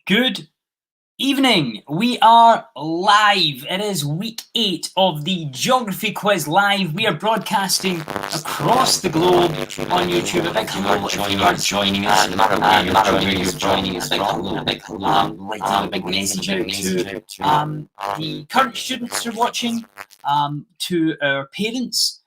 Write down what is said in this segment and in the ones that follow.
Good evening. We are live. It is week 8 of the Geography Quiz Live. We are broadcasting across the globe on YouTube. A big hello if you are joining us. No matter where you're joining us from. A big hello. Like to a big message out to the current students who are watching, to our parents,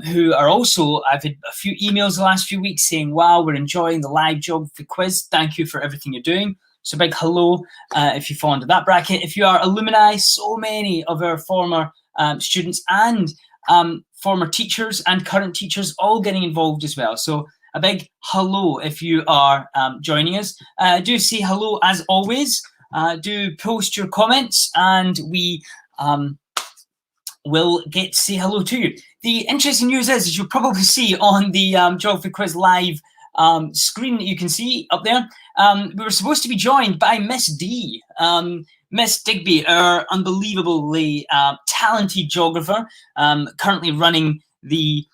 who are also, I've had a few emails the last few weeks saying, wow, we're enjoying the live Geography Quiz. Thank you for everything you're doing. So big hello if you fall into that bracket. If you are alumni, so many of our former students and former teachers and current teachers all getting involved as well. So a big hello if you are joining us. Do say hello as always. Do post your comments and we will get to say hello to you. The interesting news is, as you'll probably see on the Geography Quiz Live screen that you can see up there, we were supposed to be joined by Miss D, Miss Digby, our unbelievably talented geographer, currently running the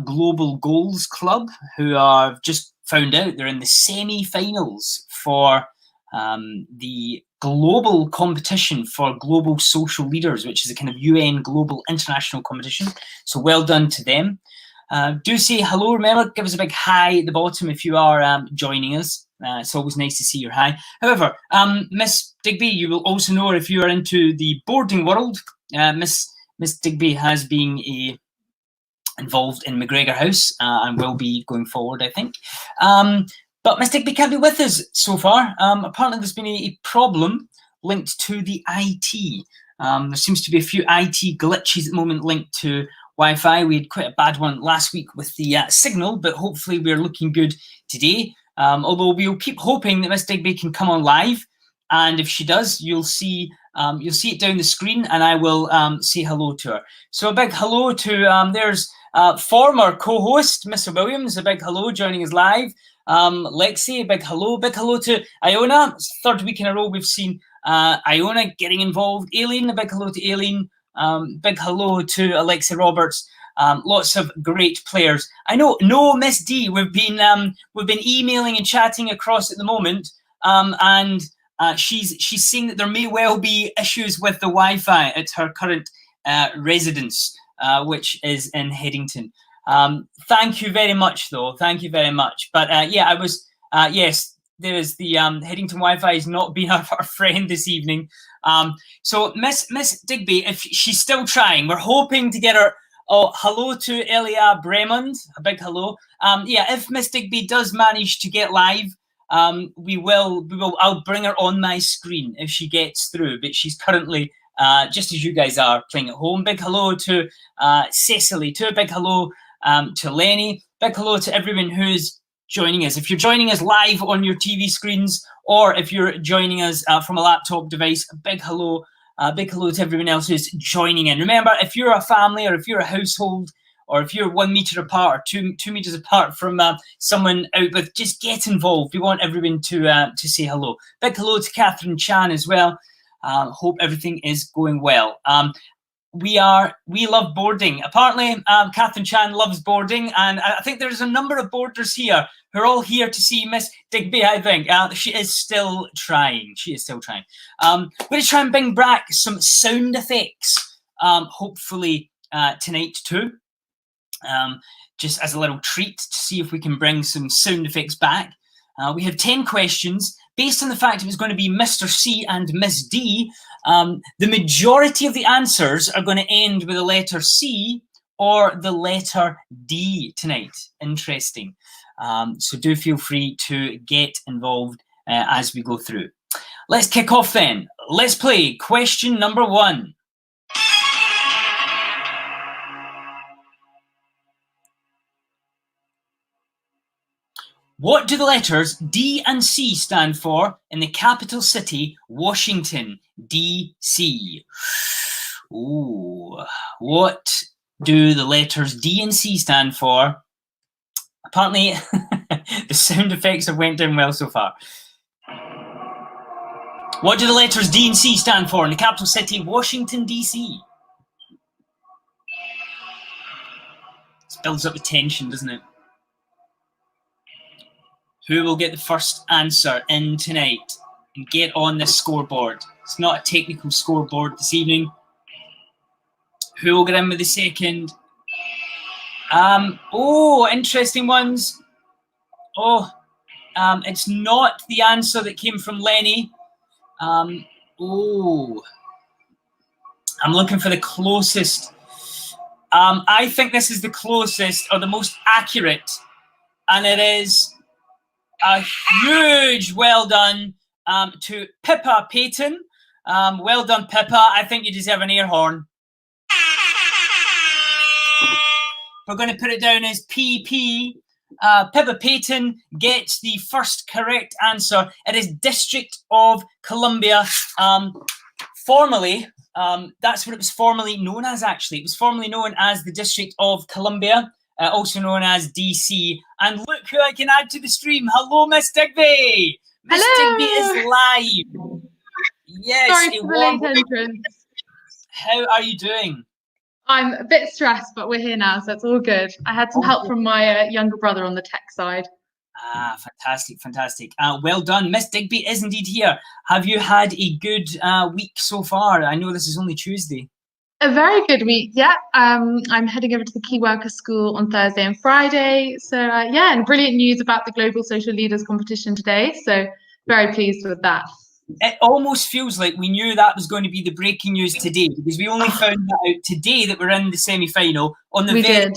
Global Goals Club, who are just found out they're in the semi-finals for the global competition for global social leaders, which is a kind of UN global international competition. So well done to them. Do say hello. Remember, give us a big hi at the bottom if you are joining us. It's always nice to see your hi. However, Miss Digby, you will also know if you are into the boarding world, Miss Digby has been involved in McGregor House and will be going forward, I think. But Miss Digby can't be with us so far. Apparently there's been a problem linked to the IT. There seems to be a few IT glitches at the moment linked to Wi-Fi. We had quite a bad one last week with the signal, but hopefully we're looking good today. Although we'll keep hoping that Miss Digby can come on live, and if she does, you'll see it down the screen, and I will say hello to her. So a big hello to there's former co-host Mr. Williams. A big hello joining us live. Lexi, a big hello to Iona. It's the third week in a row we've seen Iona getting involved. Aileen, a big hello to Aileen. Big hello to Alexa Roberts. Lots of great players. I know, no Miss D. We've been emailing and chatting across at the moment, and she's saying that there may well be issues with the Wi-Fi at her current residence, which is in Headington. Thank you very much, though. Thank you very much. But yeah, I was yes. There is the Headington Wi-Fi has not been our friend this evening. So Miss Digby, if she's still trying, we're hoping to get her. Oh, hello to Elia Bremond. A big hello. Yeah, if Miss Digby does manage to get live, we will. I'll bring her on my screen if she gets through. But she's currently, just as you guys are, playing at home. Big hello to Cecily too. Big hello to Lenny. Big hello to everyone who's joining us. If you're joining us live on your TV screens, or if you're joining us from a laptop device, a big hello to everyone else who's joining in. Remember, if you're a family, or if you're a household, or if you're 1 meter apart or two meters apart from someone out with, just get involved. We want everyone to say hello. Big hello to Catherine Chan as well. Hope everything is going well. We love boarding. Apparently, Catherine Chan loves boarding, and I think there's a number of boarders here who are all here to see Miss Digby. I think she is still trying. We're going to try and bring back some sound effects, hopefully tonight too, just as a little treat to see if we can bring some sound effects back. We have 10 questions. Based on the fact it was going to be Mr. C and Miss D, the majority of the answers are going to end with the letter C or the letter D tonight. Interesting. So do feel free to get involved as we go through. Let's kick off then. Let's play question number 1. What do the letters D and C stand for in the capital city, Washington, D.C.? Ooh, what do the letters D and C stand for? Apparently, the sound effects have went down well so far. What do the letters D and C stand for in the capital city, Washington, D.C.? This builds up the tension, doesn't it? Who will get the first answer in tonight? and get on the scoreboard. It's not a technical scoreboard this evening. Who will get in with the second? Oh, interesting ones. Oh, it's not the answer that came from Lenny. Oh, I'm looking for the closest. I think this is the closest or the most accurate, and it is a huge well done to Pippa Payton. Well done, Pippa. I think you deserve an air horn. We're going to put it down as PP. Pippa Payton gets the first correct answer. It is District of Columbia. Formerly, that's what it was formerly known as, actually. It was formerly known as the District of Columbia, also known as DC. And look who I can add to the stream. Hello, Miss Digby. Miss Digby is live. Yes. Sorry for the late entrance. How are you doing? I'm a bit stressed, but we're here now, so it's all good. I had some help from my younger brother on the tech side. Ah, fantastic, fantastic. Well done. Miss Digby is indeed here. Have you had a good week so far? I know this is only Tuesday. A very good week, yeah. I'm heading over to the Key Worker School on Thursday and Friday. So, yeah, and brilliant news about the Global Social Leaders competition today. So, very pleased with that. It almost feels like we knew that was going to be the breaking news today, because we only found that out today that we're in the semi-final on the day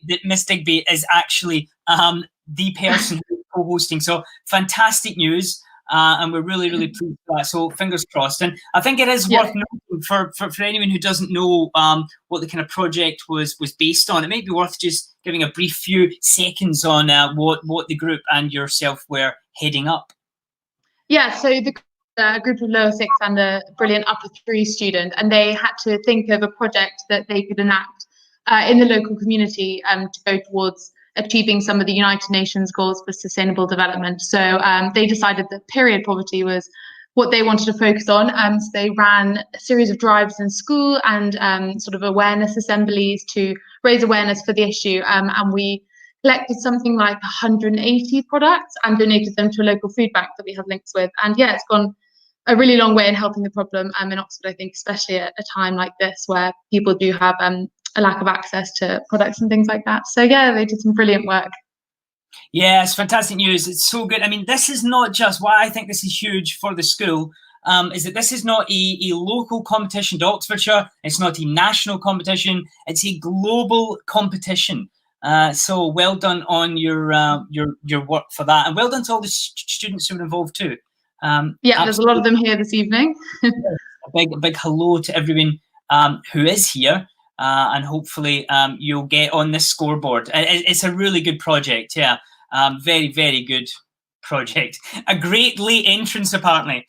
that Miss Digby is actually the person who's co-hosting. So fantastic news, and we're really, really pleased with that. So fingers crossed. And I think it is worth noting for anyone who doesn't know what the kind of project was based on. It might be worth just giving a brief few seconds on what the group and yourself were heading up. Yeah, so the group of lower six and a brilliant upper three student, and they had to think of a project that they could enact in the local community to go towards achieving some of the United Nations goals for sustainable development. So they decided that period poverty was what they wanted to focus on. So they ran a series of drives in school and sort of awareness assemblies to raise awareness for the issue. And we collected something like 180 products and donated them to a local food bank that we have links with. And yeah, it's gone a really long way in helping the problem in Oxford, I think, especially at a time like this where people do have a lack of access to products and things like that. So yeah, they did some brilliant work. Yeah, it's fantastic news. It's so good. I mean, this is not just why I think this is huge for the school, is that this is not a local competition to Oxfordshire. It's not a national competition. It's a global competition. So well done on your work for that, and well done to all the students who are involved too. Yeah, there's a lot of them here this evening. a big hello to everyone who is here, and hopefully you'll get on this scoreboard. It's a really good project, yeah. Very, very good project. A great late entrance, apparently.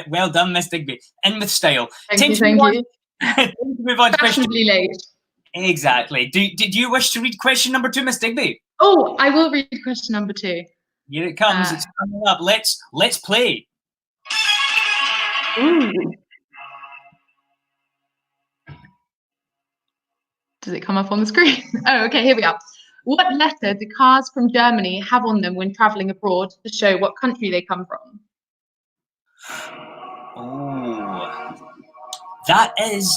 Well done, Miss Digby. In with style. Thank you. Move on to question. Late. Exactly. Do you wish to read question number 2, Miss Digby? Oh, I will read question number 2. Here it comes. It's coming up. Let's play. Ooh. Does it come up on the screen? Oh, okay, here we are. What letter do cars from Germany have on them when traveling abroad to show what country they come from? Oh, that is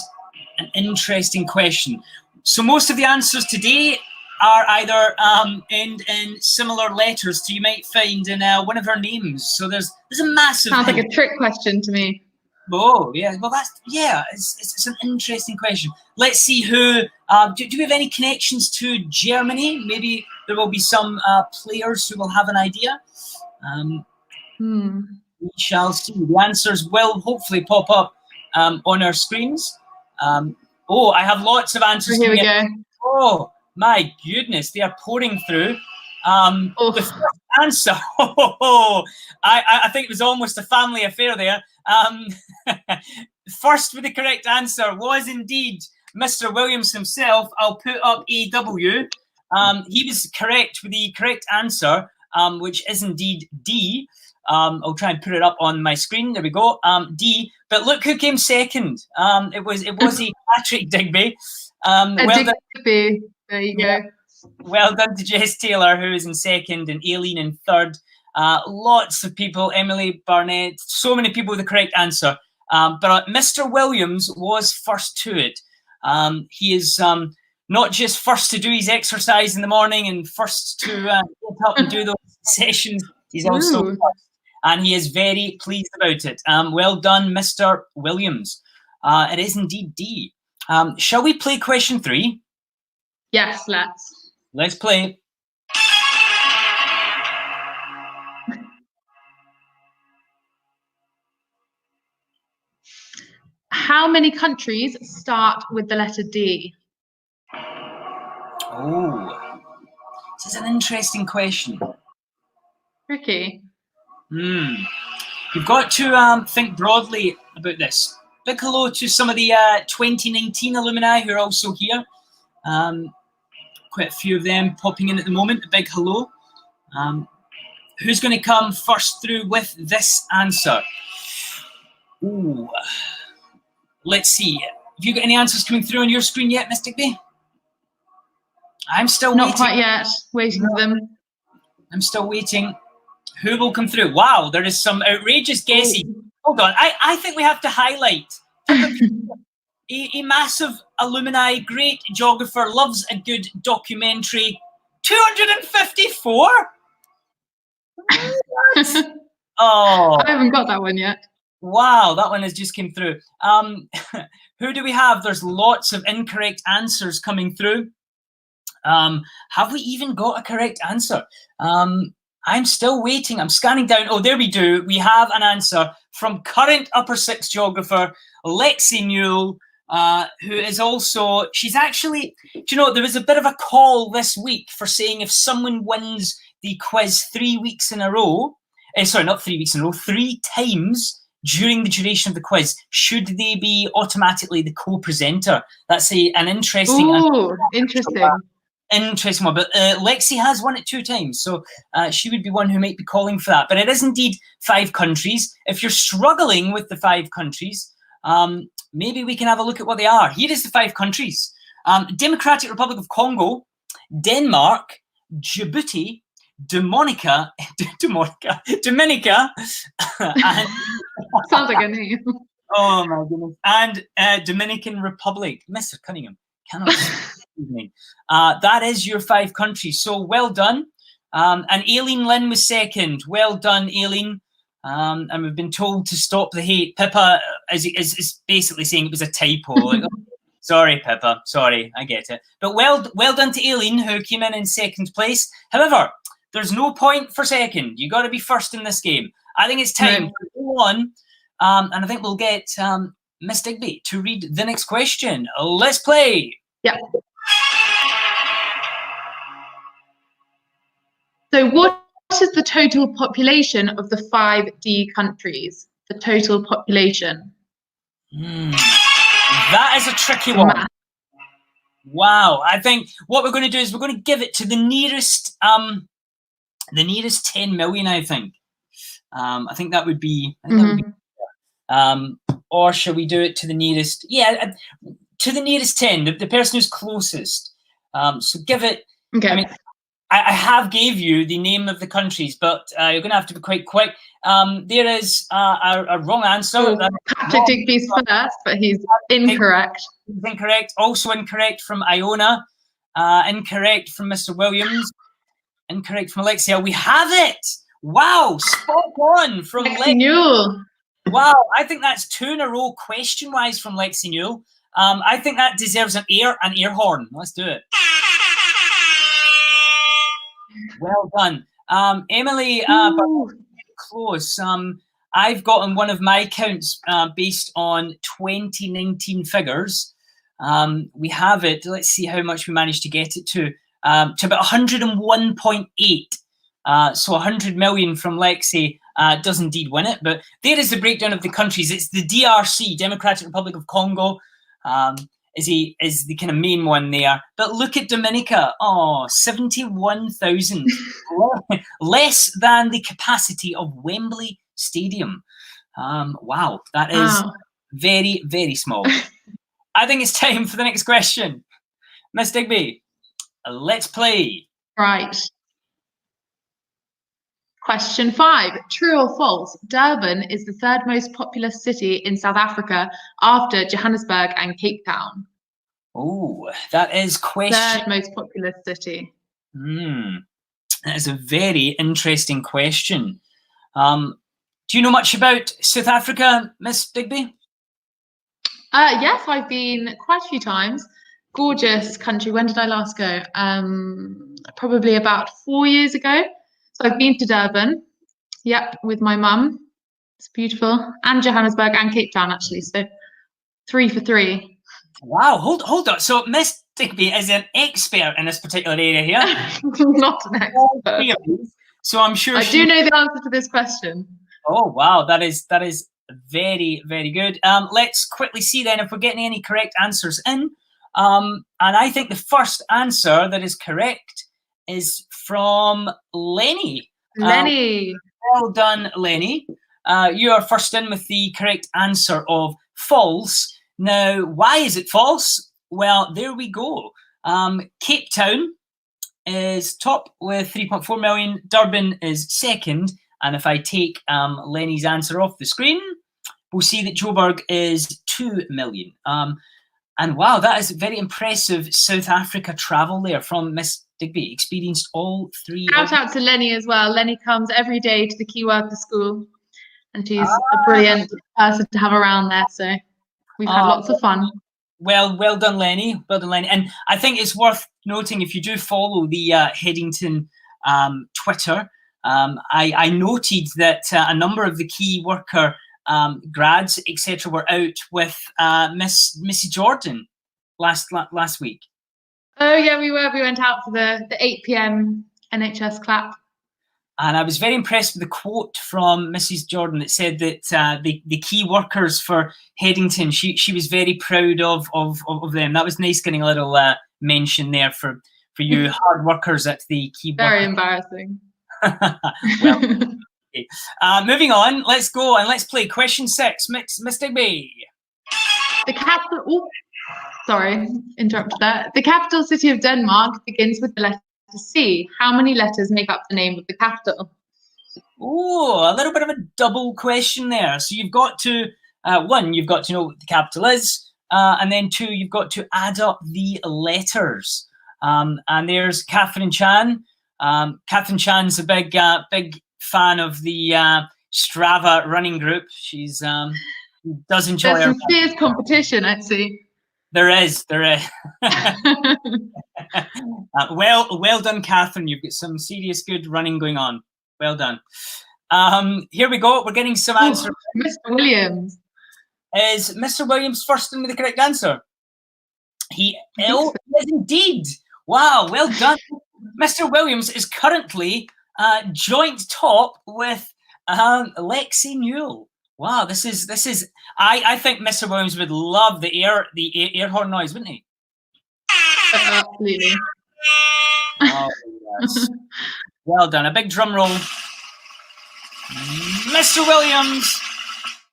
an interesting question. So most of the answers today are either end in similar letters, so you might find in one of our names. So there's a massive. Sounds like a trick question to me. Oh yeah, well it's an interesting question. Let's see who. Do we have any connections to Germany? Maybe there will be some players who will have an idea. We shall see. The answers will hopefully pop up on our screens. Oh, I have lots of answers. Here we go. Oh my goodness, they are pouring through. The first answer. I think it was almost a family affair there. First with the correct answer was indeed Mr. Williams himself. I'll put up AW. He was correct with the correct answer, which is indeed D. I'll try and put it up on my screen. There we go. D. But look who came second. It was a Patrick Digby. Digby. There you go. Well done to Jess Taylor, who is in second, and Aileen in third. Lots of people, Emily, Barnett, so many people with the correct answer. But Mr. Williams was first to it. He is not just first to do his exercise in the morning and first to get up and do those sessions. He's also first, and he is very pleased about it. Well done, Mr. Williams. It is indeed D. Shall we play question 3? Yes, let's. Let's play. How many countries start with the letter D? Oh, this is an interesting question. Tricky. You've got to think broadly about this. Big hello to some of the 2019 alumni who are also here. Quite a few of them popping in at the moment. A big hello. Who's going to come first through with this answer? Ooh. Let's see. Have you got any answers coming through on your screen yet, Miss Digby? I'm still waiting. Not quite yet. Waiting for them. I'm still waiting. Who will come through? Wow, there is some outrageous guessing. Hold on. I think we have to highlight a massive alumni, great geographer, loves a good documentary. 254? Oh, I haven't got that one yet. Wow, that one has just came through. Who do we have? There's lots of incorrect answers coming through. Have we even got a correct answer? I'm still waiting. I'm scanning down. Oh, there we do. We have an answer from current upper six geographer, Lexi Newell, who is also, she's actually, do you know, there was a bit of a call this week for saying if someone wins the quiz 3 weeks in a row, sorry, not 3 weeks in a row, 3 times during the duration of the quiz, should they be automatically the co-presenter? That's an interesting... Ooh, interesting. Interesting one, but Lexi has won it 2 times, so she would be one who might be calling for that. But it is indeed 5 countries. If you're struggling with the 5 countries, maybe we can have a look at what they are. Here is the 5 countries. Democratic Republic of Congo, Denmark, Djibouti, Dominica, and sounds like a name. Oh my goodness, and Dominican Republic. Mr. Cunningham cannot. That is your 5 countries. So well done. And Aileen Lynn was second. Well done, Aileen. And we've been told to stop the hate. Pippa is basically saying it was a typo. Like, oh, sorry, Pippa. Sorry, I get it. But well done to Aileen, who came in second place. However, there's no point for second. You got to be first in this game. I think it's time to go on. And I think we'll get Miss Digby to read the next question. Let's play. Yeah. So what is the total population of the 5D countries? The total population. That is a tricky one. Math. Wow. I think what we're going to do is we're going to give it to the nearest 10 million, I think. I think that would be... or shall we do it to the nearest... Yeah, to the nearest 10, the person who's closest. So give it... Okay. I mean, I have gave you the name of the countries, but you're going to have to be quite quick. There is a wrong answer. Oh, Patrick Digby's first, but he's incorrect. He's incorrect. Also incorrect from Iona. Incorrect from Mr. Williams. Incorrect from Alexia. We have it! Wow, spot on from Lexi Newell. Wow, I think that's 2 in a row question-wise from Lexi Newell. I think that deserves an air horn. Let's do it. Well done. Emily, close. I've got on one of my counts based on 2019 figures. We have it. Let's see how much we managed to get it to about 101.8. So 100 million from Lexi does indeed win it. But there is the breakdown of the countries. It's the DRC, Democratic Republic of Congo. Is the kind of main one there. But look at Dominica. Oh, 71,000. Less than the capacity of Wembley Stadium. Wow, that is very, very small. I think it's time for the next question. Miss Digby, let's play. Right. Question 5. True or false? Durban is the third most populous city in South Africa after Johannesburg and Cape Town. Oh, that is question. Third most populous city. That is a very interesting question. Do you know much about South Africa, Miss Digby? Yes, I've been quite a few times. Gorgeous country. When did I last go? Probably about 4 years ago. So I've been to Durban. Yep, with my mum. It's beautiful. And Johannesburg and Cape Town, actually. So 3 for 3. Wow, hold on. So Miss Digby is an expert in this particular area here. Not an expert. So I'm sure I do know the answer to this question. Oh wow, that is very, very good. Let's quickly see then if we're getting any correct answers in. And I think the first answer that is correct is from Lenny. Lenny. Well done, Lenny. You are first in with the correct answer of false. Now, why is it false? Well, there we go. Cape Town is top with 3.4 million. Durban is second. And if I take Lenny's answer off the screen, we'll see that Joburg is 2 million. And wow, that is very impressive South Africa travel there from Miss Digby. Experienced all 3. Shout out to Lenny as well. Lenny comes every day to the Key Worker School. And she's a brilliant person to have around there. So we've had lots of fun. Well done, Lenny. Well done, Lenny. And I think it's worth noting, if you do follow the Headington Twitter, I noted that a number of the Key Worker grads, etc., were out with Missy Jordan last week. Oh yeah, we were. We went out for the 8 p.m. NHS clap. And I was very impressed with the quote from Mrs. Jordan that said that the key workers for Headington, she was very proud of them. That was nice, getting a little mention there for you hard workers at the key. Very embarrassing. Well, okay. Moving on, let's go and let's play question 6. Miss Digby. The capital. Oh, sorry, interrupted that. The capital city of Denmark begins with the letter C. How many letters make up the name of the capital? Oh, a little bit of a double question there. So you've got to, 1, you've got to know what the capital is, and then 2, you've got to add up the letters. And there's Catherine Chan. Catherine Chan's a big fan of the Strava running group. She does enjoy There's some fierce competition, I'd see. There is. Well done, Catherine. You've got some serious good running going on. Well done. Here we go. We're getting some answers. Mr. Williams. Is Mr. Williams first in with the correct answer? He is indeed. Wow, well done. Mr. Williams is currently joint top with Lexi Newell. Wow, this is. I think Mr. Williams would love the air horn noise, wouldn't he? Absolutely. Oh, yes. Well done. A big drum roll. Mr. Williams,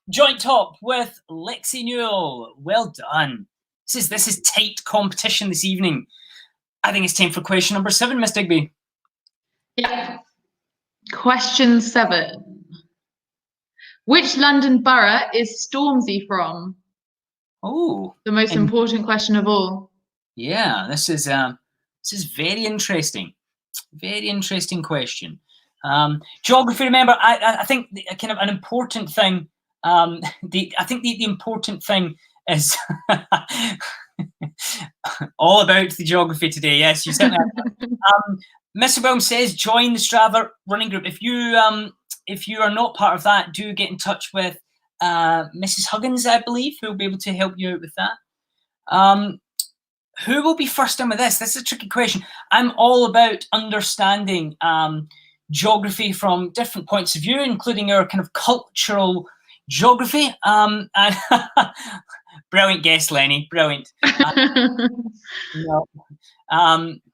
joint top with Lexi Newell. Well done. This is tight competition this evening. I think it's time for question number 7, Miss Digby. Yeah. Question 7. Which London borough is Stormzy from? Oh, the most important question of all. Yeah, this is very interesting. Very interesting question. Geography. Remember, I think kind of an important thing. I think the important thing is all about the geography today. Yes, you certainly have. Mr. Williams says join the Strava running group. If you are not part of that, do get in touch with Mrs. Huggins, I believe, who will be able to help you out with that. Who will be first in with this? This is a tricky question. I'm all about understanding geography from different points of view, including our kind of cultural geography. And brilliant guess, Lenny. Brilliant.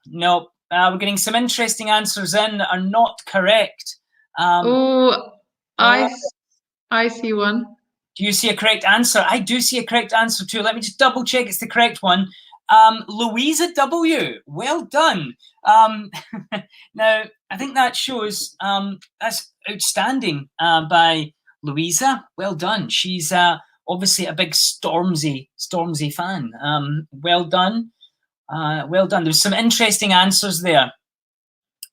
No. We're getting some interesting answers in that are not correct. I see one. Do you see a correct answer? I do see a correct answer too. Let me just double check it's the correct one. Louisa W. Well done. Now, I think that shows that's outstanding by Louisa. Well done. She's obviously a big Stormzy fan. Well done. Well done. There's some interesting answers there.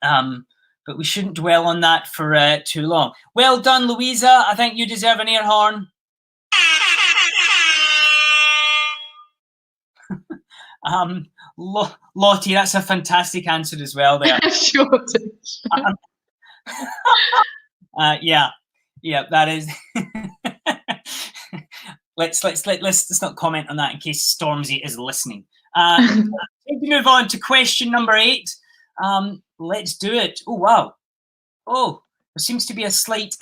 But we shouldn't dwell on that for too long. Well done, Louisa. I think you deserve an air horn. Lottie, that's a fantastic answer as well there. Shortage. Yeah, that is. Let's not comment on that in case Stormzy is listening. If we move on to question number 8, let's do it. Oh wow! Oh, there seems to be a slight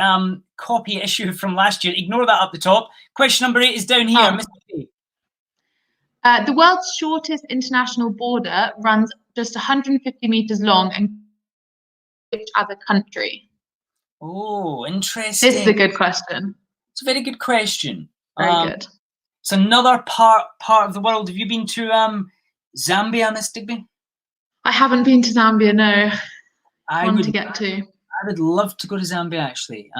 copy issue from last year. Ignore that up the top. Question number 8 is down here. Mr. B. The world's shortest international border runs just 150 meters long, and which other country? Oh, interesting. This is a good question. It's a very good question. Very good. It's another part of the world. Have you been to Zambia, Miss Digby? I haven't been to Zambia, no. I want to get to. I would love to go to Zambia, actually.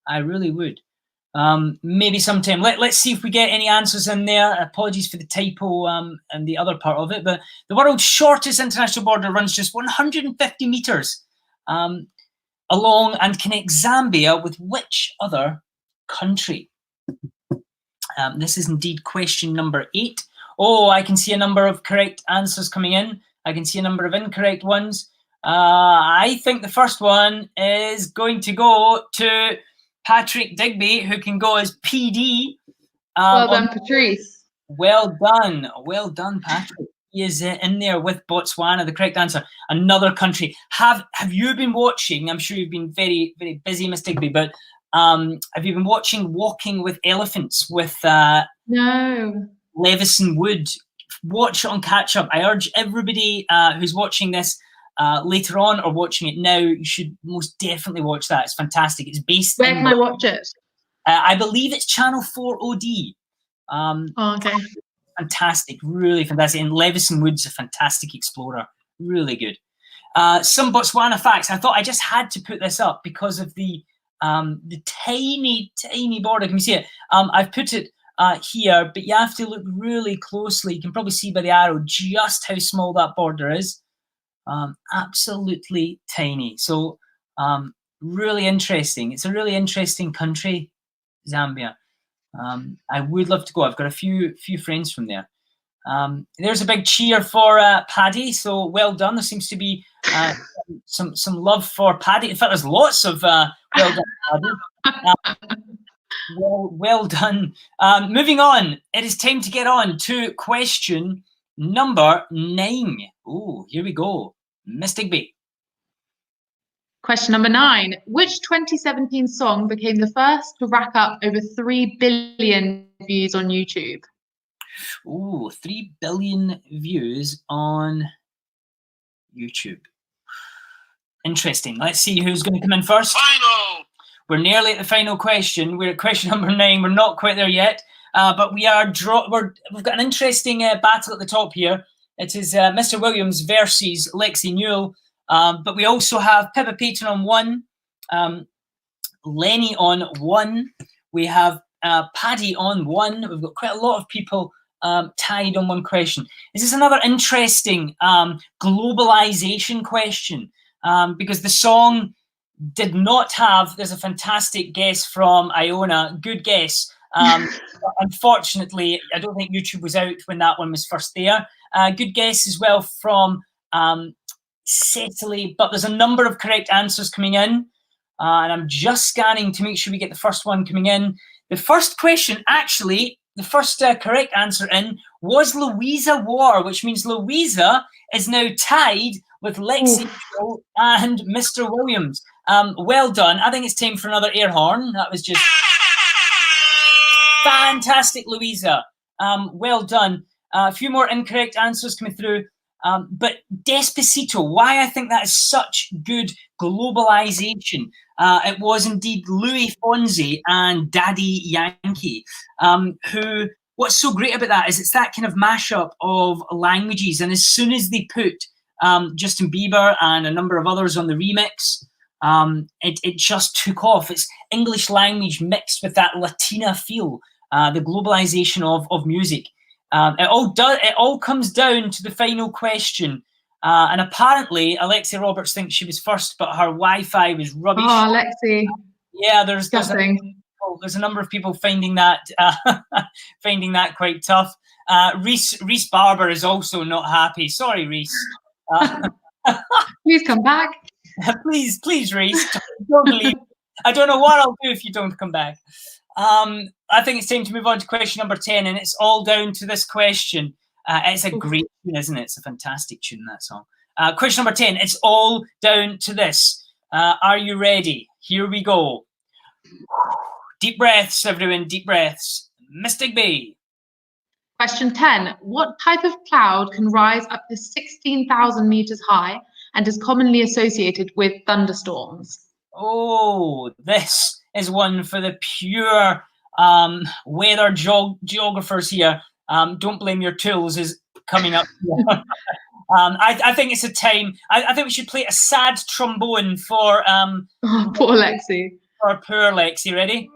I really would. Maybe sometime. Let's see if we get any answers in there. Apologies for the typo and the other part of it. But the world's shortest international border runs just 150 meters along and connects Zambia with which other country? This is indeed question number 8. Oh, I can see a number of correct answers coming in. I can see a number of incorrect ones. I think the first one is going to go to Patrick Digby, who can go as PD. Well done, Patrice. Well done, Patrick. He is in there with Botswana, the correct answer. Another country. Have you been watching? I'm sure you've been very, very busy, Miss Digby, but have you been watching Walking with Elephants with No. Levison Wood? Watch it on Catch Up. I urge everybody who's watching this later on or watching it now, you should most definitely watch that. It's fantastic. It's based. Where can I watch it? I believe it's Channel 4 OD. Okay. Fantastic, really fantastic. And Levison Wood's a fantastic explorer. Really good. Some Botswana facts. I thought I just had to put this up because of the tiny border. Can you see it? I've put it here, but you have to look really closely. You can probably see by the arrow just how small that border is. Absolutely tiny. So really interesting. It's a really interesting country, Zambia. I would love to go. I've got a few friends from there. There's a big cheer for Paddy. So well done. There seems to be some love for Paddy. In fact, there's lots of well done, Paddy. Well done. Moving on. It is time to get on to question number 9. Oh, here we go. Miss Digby. Question number 9. Which 2017 song became the first to rack up over 3 billion views on YouTube? Oh, 3 billion views on YouTube. Interesting. Let's see who's going to come in first. Final. We're nearly at the final question. We're at question number 9. We're not quite there yet, but we are we've got an interesting battle at the top here. It is Mr. Williams versus Lexi Newell, but we also have Pippa Payton on 1, Lenny on 1. We have Paddy on 1. We've got quite a lot of people tied on 1 question. This is another interesting globalization question because the song did not have. There's a fantastic guess from Iona. Good guess. Unfortunately, I don't think YouTube was out when that one was first there. Good guess as well from Cecily, but there's a number of correct answers coming in, and I'm just scanning to make sure we get the first one coming in. The first question, actually, the first correct answer in was Louisa War, which means Louisa is now tied with Lexi and Mr. Williams. Well done. I think it's time for another air horn. That was just fantastic, Louisa. Well done. A few more incorrect answers coming through. But Despacito, why I think that is such good globalization. It was indeed Louis Fonsi and Daddy Yankee who what's so great about that is it's that kind of mashup of languages. And as soon as they put Justin Bieber and a number of others on the remix, it just took off. It's English language mixed with that Latina feel, the globalization of music. It all comes down to the final question. And apparently, Alexia Roberts thinks she was first, but her Wi-Fi was rubbish. Oh, Alexi. Yeah, there's a number of people finding that quite tough. Reese Barber is also not happy. Sorry, Reese. Please come back. Please, Reese, don't leave. I don't know what I'll do if you don't come back. I think it's time to move on to question number 10, and it's all down to this question. It's a great tune, isn't it? It's a fantastic tune, that song. Question number 10, it's all down to this. Are you ready? Here we go. Deep breaths, everyone, deep breaths. Miss Digby. Question 10. What type of cloud can rise up to 16,000 meters high and is commonly associated with thunderstorms? Oh, this is one for the pure weather geographers here. Don't blame your tools is coming up here. I think it's a time. I think we should play a sad trombone for poor Lexi. For poor Lexi. Ready?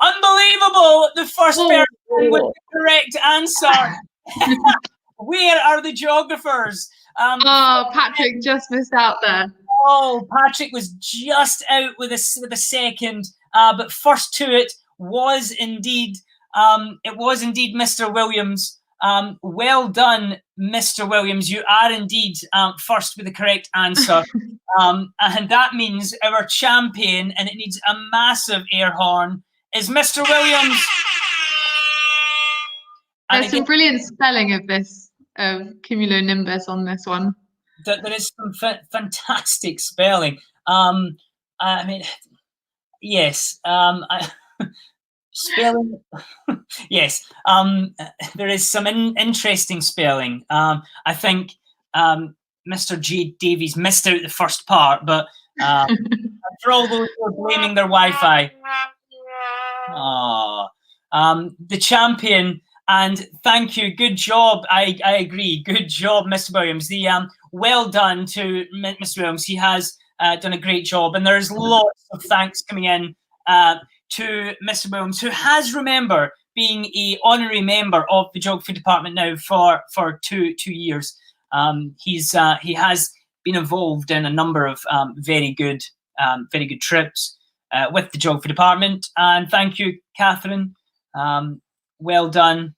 Unbelievable! The first person with the correct answer. Where are the geographers? Patrick just missed out there. Oh, Patrick was just out with a second, but first to it was indeed Mr. Williams. Well done, Mr. Williams. You are indeed first with the correct answer. And that means our champion, and it needs a massive air horn, is Mr. Williams. There's some brilliant spelling of this, cumulonimbus on this one. There is some fantastic spelling. I mean, yes. Spelling, yes. There is some interesting spelling. I think Mr. J. Davies missed out the first part, but for all those who are blaming their Wi-Fi, the champion. And thank you. Good job. I agree. Good job, Mr. Williams. Well done to Mr. Williams. He has done a great job. And there's lots of thanks coming in to Mr. Williams, who has, remember, being an honorary member of the Geography Department now for 2 years. He has been involved in a number of very good trips with the Geography Department. And thank you, Catherine. Well done.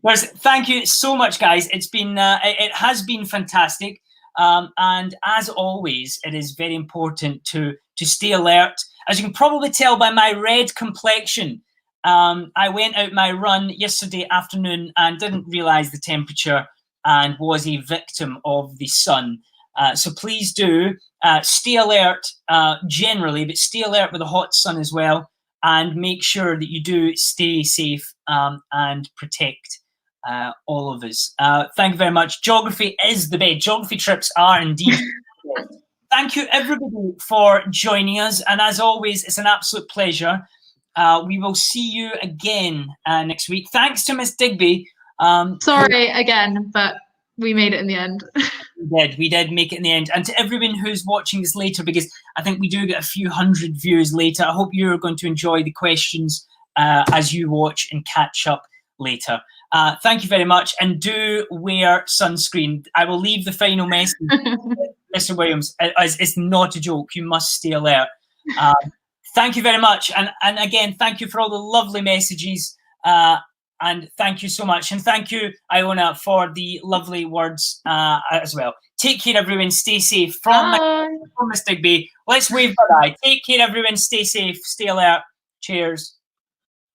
Thank you so much, guys. It's been it has been fantastic. And as always, it is very important to stay alert. As you can probably tell by my red complexion, I went out my run yesterday afternoon and didn't realize the temperature and was a victim of the sun. So please do stay alert generally, but stay alert with the hot sun as well. And make sure that you do stay safe and protect all of us. Thank you very much. Geography is the best. Geography trips are indeed the best. Thank you, everybody, for joining us. And as always, it's an absolute pleasure. We will see you again next week. Thanks to Miss Digby. Sorry again, but we made it in the end. We did make it in the end. And to everyone who's watching this later, because I think we do get a few hundred views later, I hope you're going to enjoy the questions as you watch and catch up later. Thank you very much. And do wear sunscreen. I will leave the final message, Mr. Williams. It's not a joke. You must stay alert. Thank you very much. And again, thank you for all the lovely messages. And thank you so much. And thank you, Iona, for the lovely words as well. Take care, everyone. Stay safe. From Miss Digby, let's wave bye-bye. Take care, everyone. Stay safe. Stay alert. Cheers.